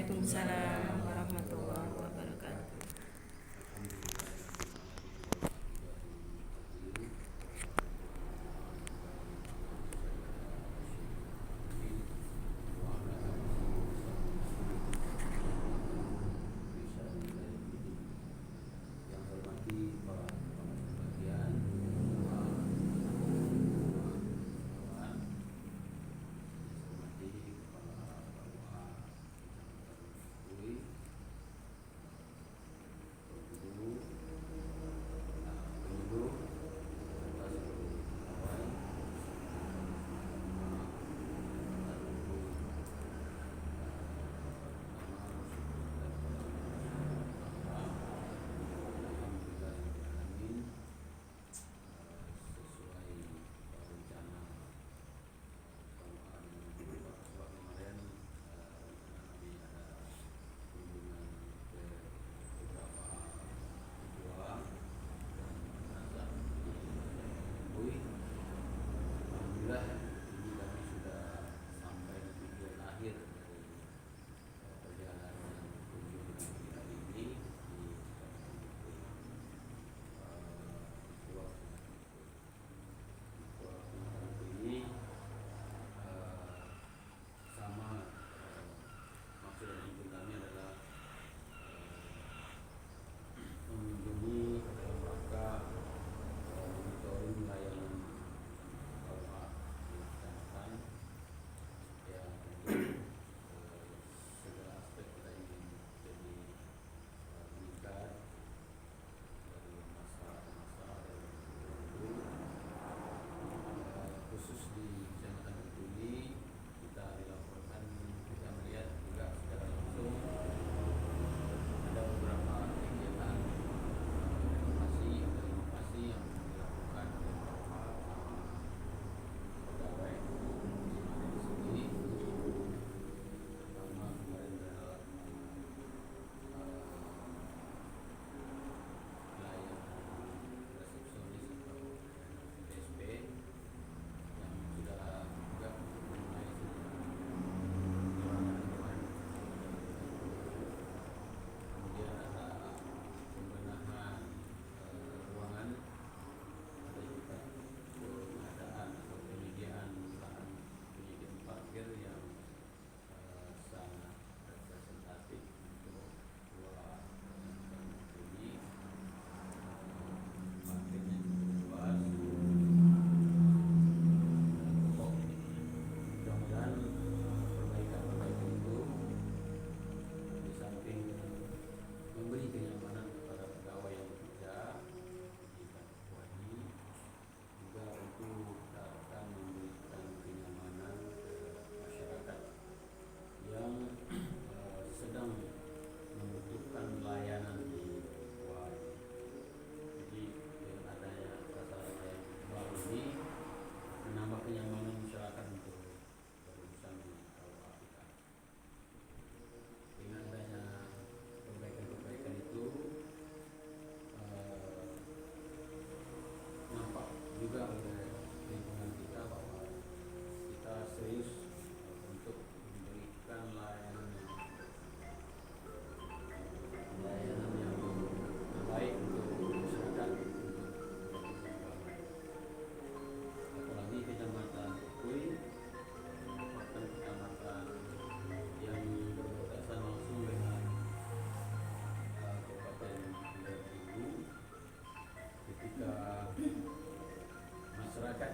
Waalaikumsalam warahmatullahi wabarakatuh.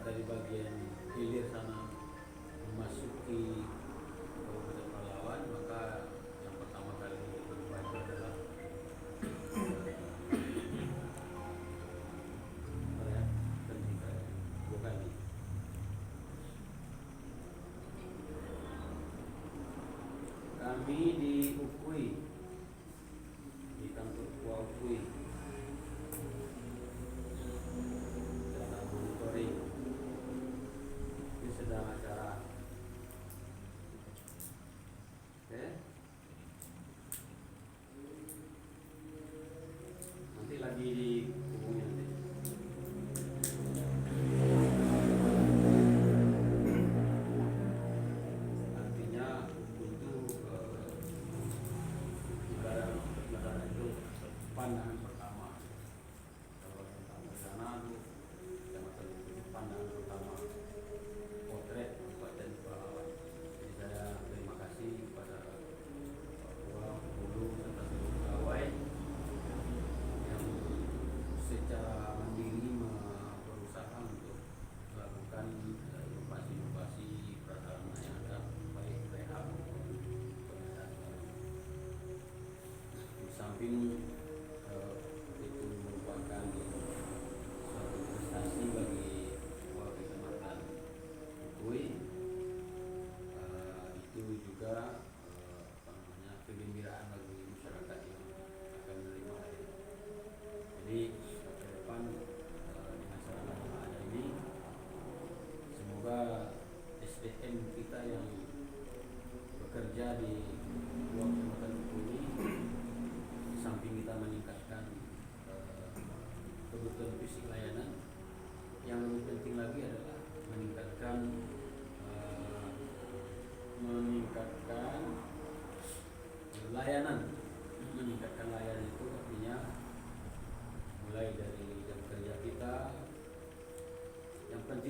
Dari bagian hilir sana memasuki Kabupaten Pahlawan, maka yang pertama kali berubah itu adalah dua kali. Kami di Ukui, di kantor Tua Ukui, dalam monitoring. Sedang acara, oke? Nanti lagi dihubungi nanti. Artinya untuk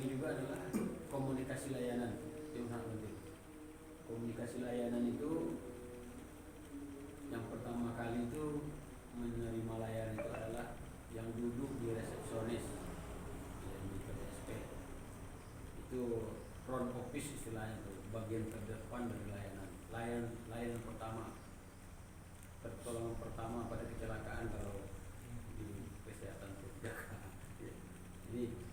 penting juga adalah komunikasi layanan. Itu sangat penting. Komunikasi layanan itu yang pertama kali itu menerima layanan itu adalah yang duduk di resepsionis, yang di PDSP. Itu front office istilahnya itu, bagian terdepan dari layanan. Layanan pertama, pertolongan pertama pada kecelakaan kalau di kesehatan terjaga. Jadi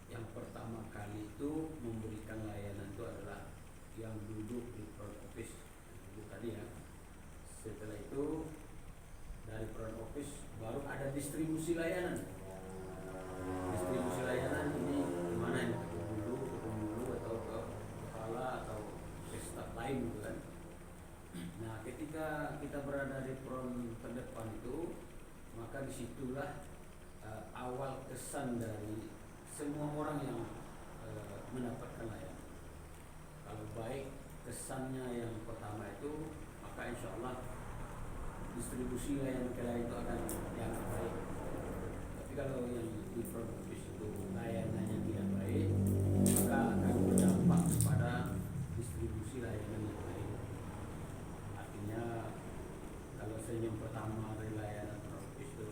yang pertama kali itu memberikan layanan itu adalah yang duduk di front office itu tadi ya. Setelah itu dari front office baru ada distribusi layanan. Distribusi layanan ini mana ini? Dulu atau ke kepala atau ke staf lain gitu kan. Nah, ketika kita berada di front terdepan itu, maka disitulah awal kesan dari semua orang yang mendapatkan layanan. Kalau baik kesannya yang pertama itu, maka insya Allah distribusi layanan ke lain itu akan dianggap baik. Tapi kalau yang di front office itu layanannya tidak baik, maka akan berdampak pada distribusi layanan yang baik. Artinya kalau senyum pertama dari layanan front office itu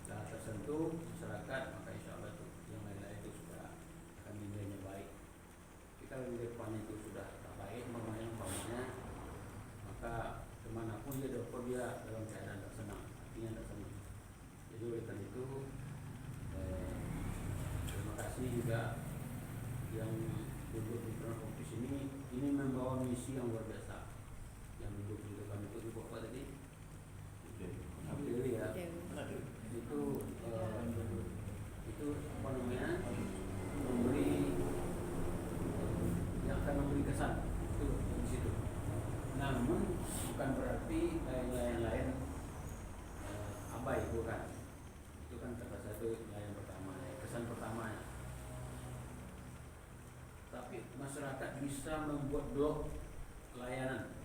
sudah tersentuh masyarakat, maka insya Allah itu yang lain-lain itu sudah akan dinilainya baik. Tapi kalau di depan itu sudah tak baik, umpamanya, maka kemanapun dia dapat dia dalam keadaan tak senang, artinya tak senang. Jadi oleh karena itu terima kasih juga yang duduk di front office ini membawa misi yang luar biasa. Yang duduk di depan itu ibu apa tadi? Dewi ya. Itu apa namanya? Yang akan memberi kesan itu di situ. Namun bukan berarti layan lain abai, bukan. Itu kan kata satu layan pertama, kesan pertamanya. Tapi masyarakat bisa membuat blok layanan.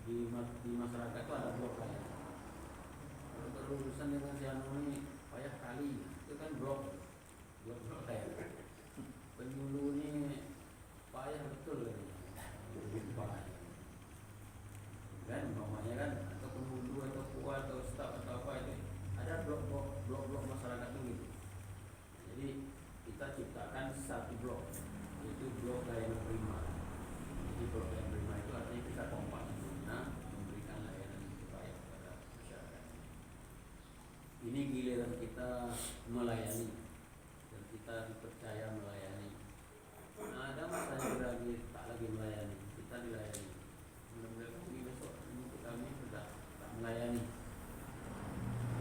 Di masyarakat itu ada blok layanan. Kalau berurusan dengan si anu ini payah kali, itu kan blok layanan. Penyuluh ini payah betul kan. Kan umpamanya kan, atau penghulu atau kuat atau staf atau apa itu ada blok masyarakat itu gitu. Jadi kita ciptakan satu blok, yaitu blok layanan prima. Jadi blok layanan prima itu artinya kita kompak memberikan layanan yang terbaik kepada masyarakat. Ini giliran kita melayani dan kita dipercaya melayani. Nah, ada masanya tak lagi melayani, kita dilayani. Mudah-mudahan besok kami sudah tak melayani,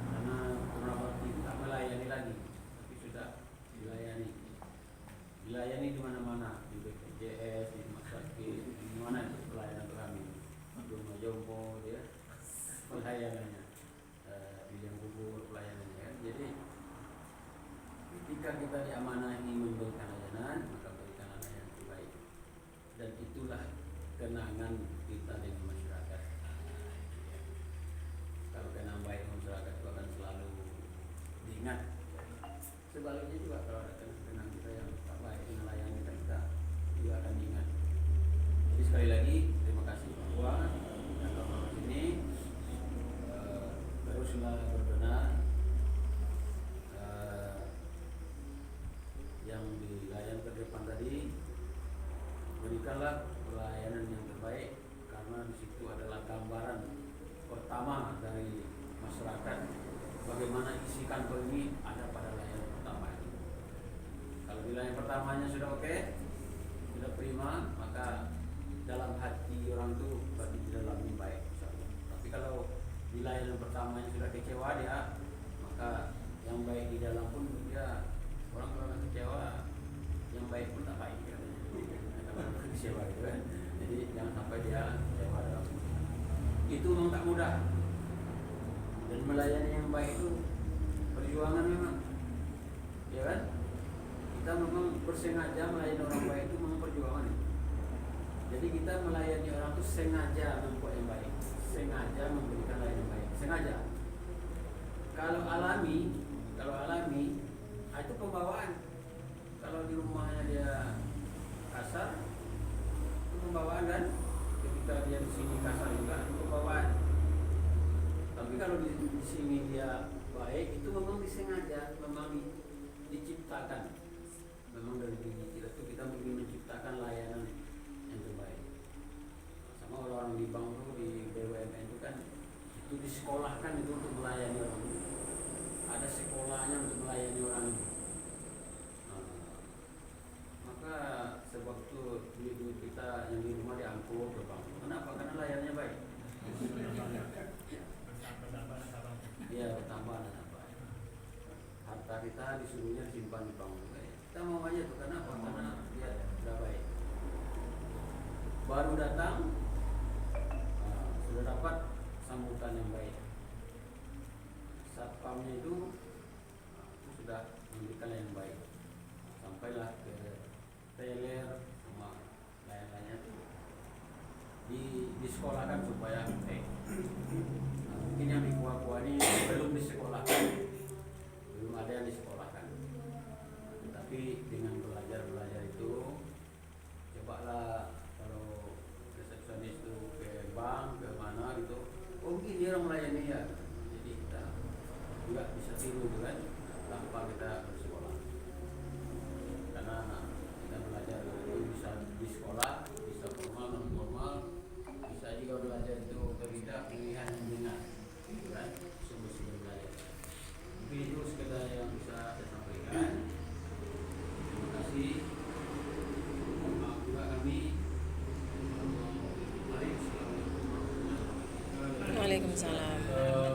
karena Purnawati itu tak melayani lagi, tapi sudah dilayani di mana-mana, di BPJS, di rumah sakit, di mana itu pelayanan kami, di rumah jompo dia pelayanannya, di liang kubur pelayanannya kan. Jadi ketika kita diamanahi memberikan layanan, maka berikan layanan yang terbaik, dan itulah kenangan kita dengan masyarakat. Kalau kenangan baik masyarakat itu akan selalu diingat. Sebaliknya juga kalau ada kenangan kita yang tak baik dengan layanan kita juga akan diingat. Jadi sekali lagi terima kasih bahwa dan kawan sini teruslah berbenah yang di layanan terdepan tadi, berikanlah pelayanan yang terbaik, karena di situ adalah gambaran pertama dari masyarakat bagaimana isi kantor ini ada pada layanan pertama ini. Kalau di layanan pertamanya sudah oke, sudah prima, maka dalam hati orang itu berarti di dalamnya baik, insyaallah. Tapi kalau di layanan pertamanya sudah kecewa dia, maka yang baik di dalam pun dia orang kecewa, yang baik pun tak baik katanya. Kecewa gitu kan. Jadi jangan sampai dia kecewa dalam itu. Memang tak mudah, dan melayani yang baik itu perjuangan memang, ya kan. Kita memang bersengaja melayani orang baik itu memang perjuangan. Jadi kita melayani orang itu sengaja membuat yang baik, sengaja memberikan layanan yang baik, sengaja. Kalau alami itu pembawaan. Kalau di rumahnya dia kasar, itu pembawaan kan. Ketika dia di sini kasar juga, itu pembawaan. Tapi kalau di sini dia baik, itu memang disengaja, memang diciptakan. Memang dari diri kita itu kita ingin menciptakan layanan yang terbaik. Sama orang di bank itu, di BUMN itu kan, itu disekolahkan itu untuk melayani orang. Ada sekolahnya untuk melayani orang. Maka sewaktu duit kita yang di rumah diangkut ke bank, kenapa? Karena layarnya baik. Iya, bertambah nasabah. Harta kita disuruhnya disimpan di bank. Kita mau aja tuh, kenapa? Karena dia sudah baik. Baru datang, sudah dapat sambutan yang baik. Satpamnya itu sudah memberikan yang baik. Sampailah ke teller sama lain-lainnya itu disekolahkan supaya baik. Mungkin yang di Kuah ini belum disekolahkan, belum ada yang disekolahkan. Tapi dengan belajar itu, cobalah kalau resepsionis itu ke bank, ke mana gitu, oh begini orang melayani ya. Jadi kita juga bisa tiru gitu kan, tanpa kita bersekolah. Karena kita belajar itu bisa di sekolah, bisa formal non formal, bisa juga belajar itu tidak pilihan dengan gitu kan, sungguh-sungguh belajar. Mungkin itu sekedar yang bisa saya sampaikan. Terima kasih. Maaf juga kami. Waalaikumsalam.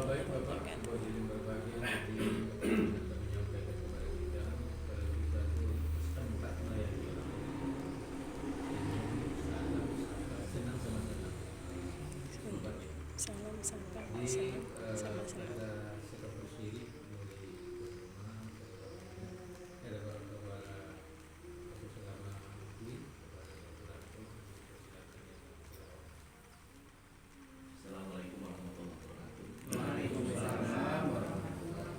Baik Bapak, boleh berbagi nanti menyampaikan kepada kita kalau kita itu tempat melayani orang. Senang sama senang. Salam sampai Jadi sama-sama. ada sikap bersiri dari rumah ada kepada aku selama ini kepada pelaku. Assalamualaikum warahmatullahi wabarakatuh. Waalaikumsalam warahmatullahi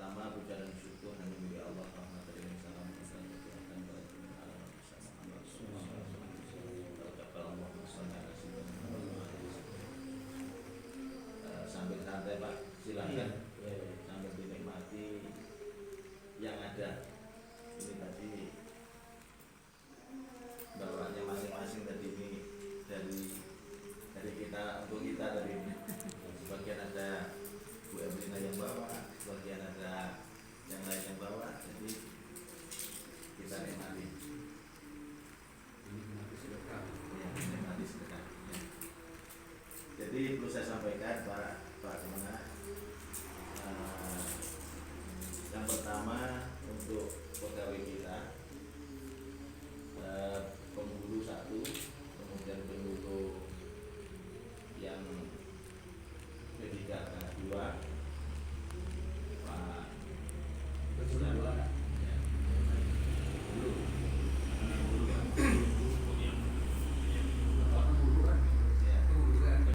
Pertama, ucapan syukur hanya milik Allah, rahmat dan salam kepada Tuhan pada alam bersama Muhammad sallallahu alaihi wasallam. Ucapkan Allahumma shalli ala sayyidina Muhammad. Sambil santai Pak, silakan sambil dinikmati yang ada. Ini tadi bawaannya masing-masing tadi ini dari kita untuk kita dari sebagian ada Bu Evelina yang bawa, sebagian ada yang lain yang bawa, jadi kita nikmati. Ini nanti sedekah. Ya, nikmati sedekah. Ya. Jadi perlu saya sampaikan Pak Semana, yang pertama untuk pegawai kita